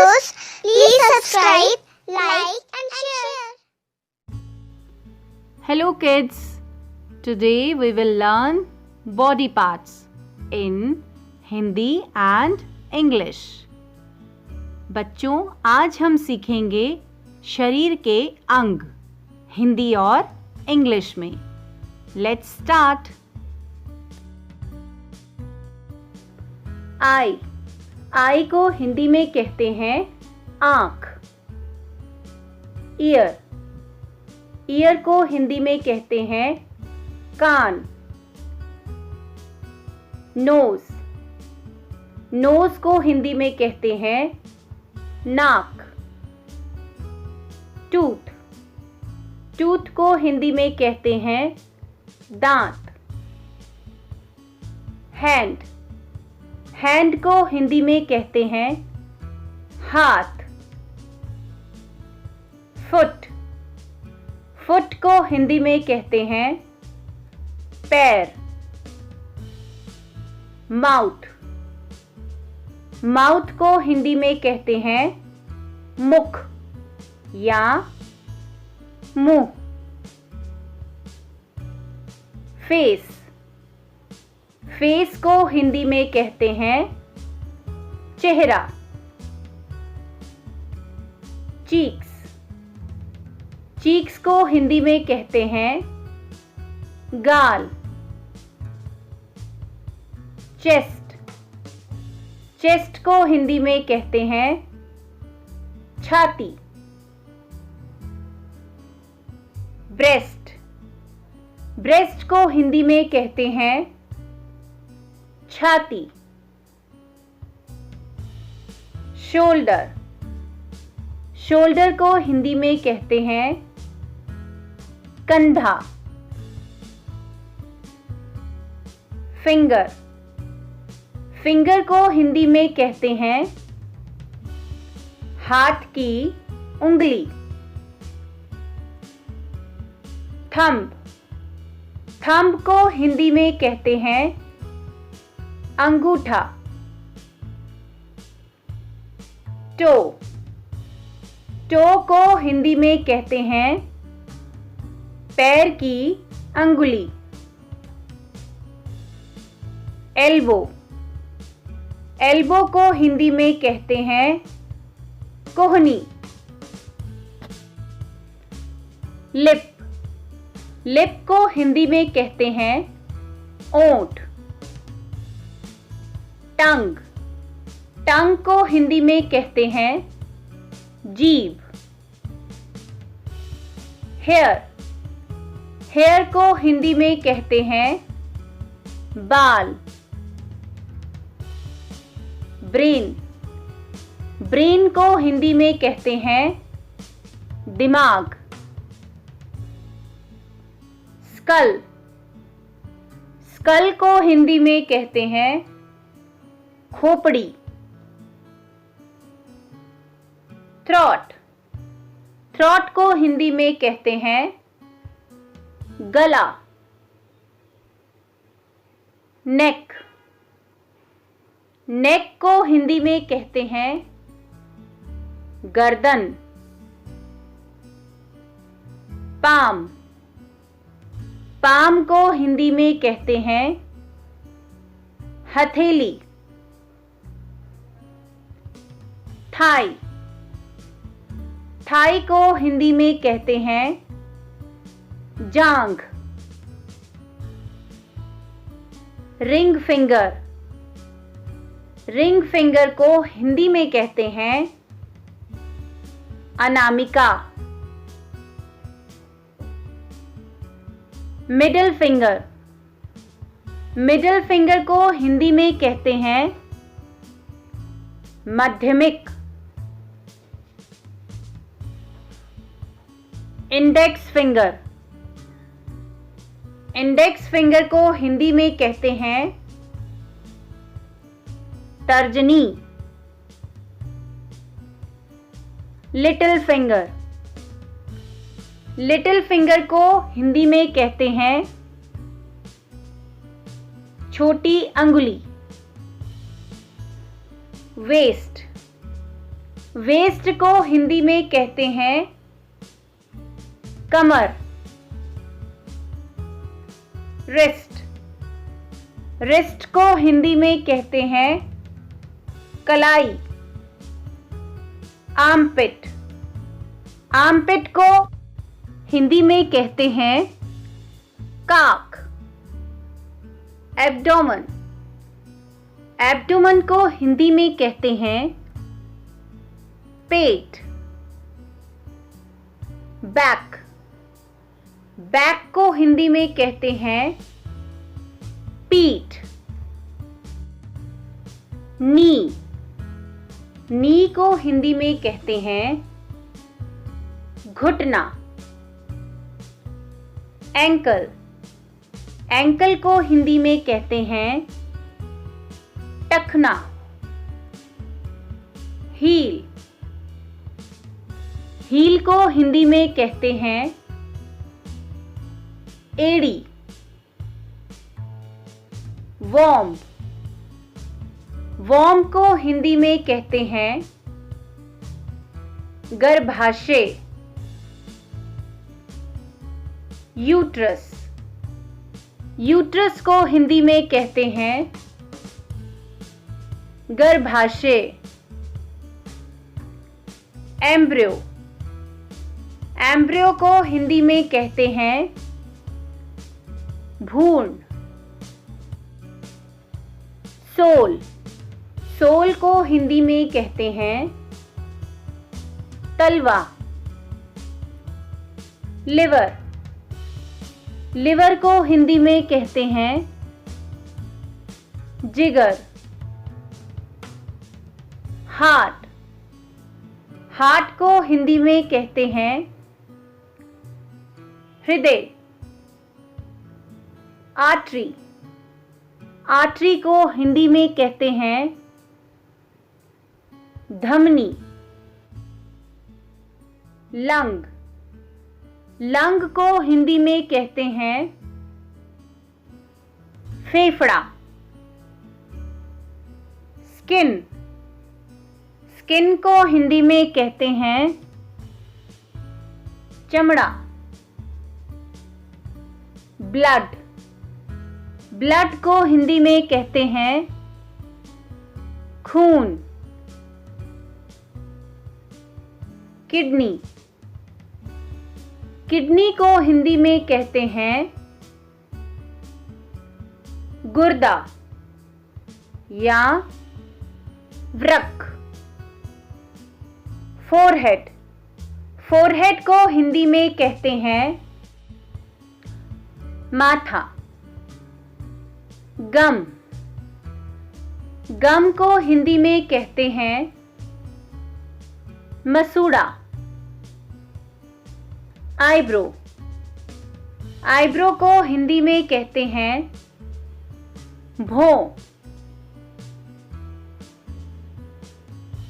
videos, please subscribe, like and share. Hello kids, today we will learn body parts in Hindi and English. बच्चों, आज हम सीखेंगे शरीर के अंग हिंदी और इंग्लिश में. Let's start. आई को हिंदी में कहते हैं आँख. ईयर को हिंदी में कहते हैं कान. नोज को हिंदी में कहते हैं नाक. टूथ को हिंदी में कहते हैं दांत. हैंड को हिंदी में कहते हैं हाथ. फुट को हिंदी में कहते हैं पैर. माउथ को हिंदी में कहते हैं मुख या मुंह. फेस को हिंदी में कहते हैं चेहरा. चीक्स को हिंदी में कहते हैं गाल. चेस्ट को हिंदी में कहते हैं छाती. ब्रेस्ट को हिंदी में कहते हैं छाती. शोल्डर को हिंदी में कहते हैं कंधा. फिंगर को हिंदी में कहते हैं हाथ की उंगली. थंब को हिंदी में कहते हैं अंगूठा. टो को हिंदी में कहते हैं पैर की अंगुली. एल्बो को हिंदी में कहते हैं कोहनी. लिप को हिंदी में कहते हैं ओंठ. टंग को हिंदी में कहते हैं जीभ. हेयर को हिंदी में कहते हैं बाल. ब्रेन को हिंदी में कहते हैं दिमाग. स्कल को हिंदी में कहते हैं खोपड़ी. थ्रॉट को हिंदी में कहते हैं गला. नेक को हिंदी में कहते हैं गर्दन. पाम को हिंदी में कहते हैं हथेली. थाई को हिंदी में कहते हैं जांघ. रिंग फिंगर को हिंदी में कहते हैं अनामिका. मिडिल फिंगर को हिंदी में कहते हैं माध्यमिक. इंडेक्स फिंगर को हिंदी में कहते हैं तर्जनी. लिटिल फिंगर को हिंदी में कहते हैं छोटी अंगुली. वेस्ट को हिंदी में कहते हैं कमर। रिस्ट, रिस्ट को हिंदी में कहते हैं कलाई। आर्मपिट, आर्मपिट को हिंदी में कहते हैं काक। एब्डोमेन, एब्डोमेन को हिंदी में कहते हैं पेट। बैक, बैक को हिंदी में कहते हैं पीठ। नी, नी को हिंदी में कहते हैं घुटना। एंकल, एंकल को हिंदी में कहते हैं टखना। हील, हील को हिंदी में कहते हैं एड़ी। वॉर्म, वॉर्म को हिंदी में कहते हैं गर्भाशय। यूट्रस, यूट्रस को हिंदी में कहते हैं गर्भाशय। एम्ब्रियो, एम्ब्रियो को हिंदी में कहते हैं भ्रूण। सोल, सोल को हिंदी में कहते हैं तलवा। लिवर, लिवर को हिंदी में कहते हैं जिगर। हार्ट, हार्ट को हिंदी में कहते हैं हृदय। आर्टरी, आर्टरी को हिंदी में कहते हैं धमनी। लंग, लंग को हिंदी में कहते हैं फेफड़ा। स्किन, स्किन को हिंदी में कहते हैं चमड़ा। ब्लड, ब्लड को हिंदी में कहते हैं खून। किडनी, किडनी को हिंदी में कहते हैं गुर्दा या वृक्क। फोरहेड, फोरहेड को हिंदी में कहते हैं माथा। गम, गम को हिंदी में कहते हैं मसूड़ा। आईब्रो, आईब्रो को हिंदी में कहते हैं भौं।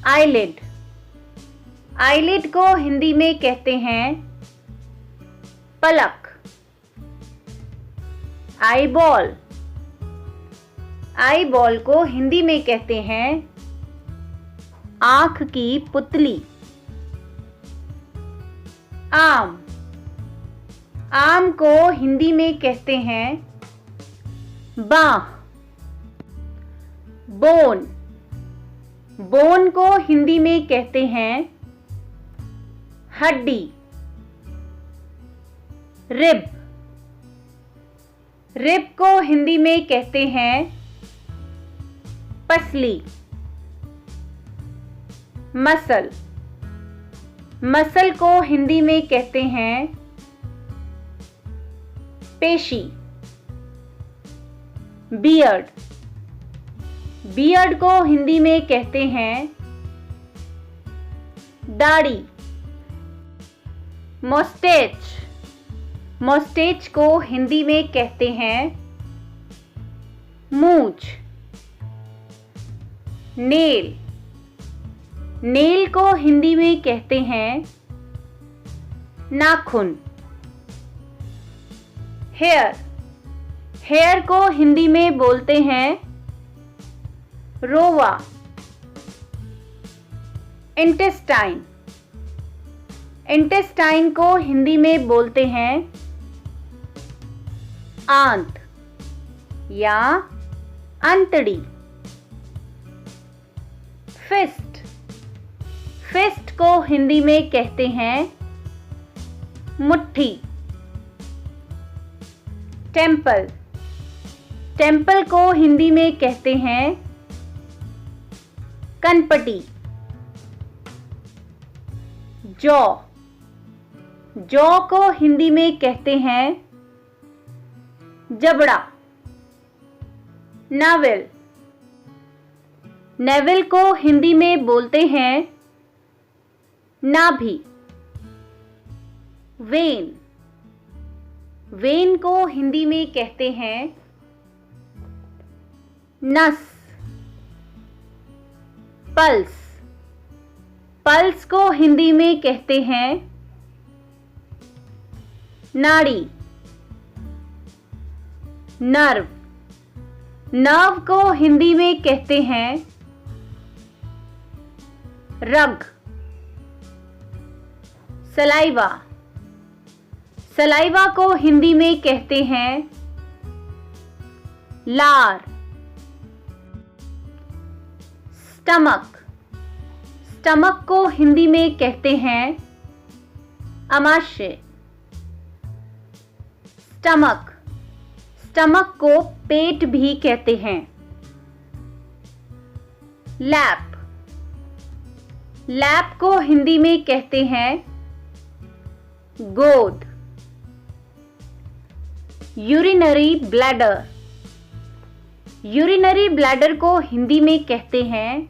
आईलिड, आईलिड को हिंदी में कहते हैं पलक। आईबॉल, आईबॉल को हिंदी में कहते हैं आंख की पुतली। आम, आम को हिंदी में कहते हैं बांह। बोन, बोन को हिंदी में कहते हैं हड्डी। रिब, रिब को हिंदी में कहते हैं पसली। मसल, मसल को हिंदी में कहते हैं पेशी। बियर्ड, बियर्ड को हिंदी में कहते हैं दाढ़ी। मोस्टेच, मोस्टेच को हिंदी में कहते हैं मूंछ। नेल, नेल को हिंदी में कहते हैं नाखून। हेयर, हेयर को हिंदी में बोलते हैं रोवा। इंटेस्टाइन। इंटेस्टाइन को हिंदी में बोलते हैं आंत या अंतड़ी। फिस्ट। फिस्ट को हिंदी में कहते हैं मुट्ठी। टेम्पल। टेम्पल को हिंदी में कहते हैं कनपटी। जॉ। जॉ को हिंदी में कहते हैं जबड़ा। नावेल। नेविल को हिंदी में बोलते हैं नाभि। वेन। वेन को हिंदी में कहते हैं नस। पल्स। पल्स को हिंदी में कहते हैं नाड़ी। नर्व। नर्व को हिंदी में कहते हैं रग। सलाइवा। सलाइवा को हिंदी में कहते हैं लार। स्टमक। स्टमक को हिंदी में कहते हैं अमाशय। स्टमक। स्टमक को पेट भी कहते हैं। लैप। लैप को हिंदी में कहते हैं गोद। Urinary bladder. यूरिनरी ब्लैडर को हिंदी में कहते हैं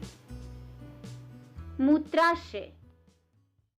मूत्राशय।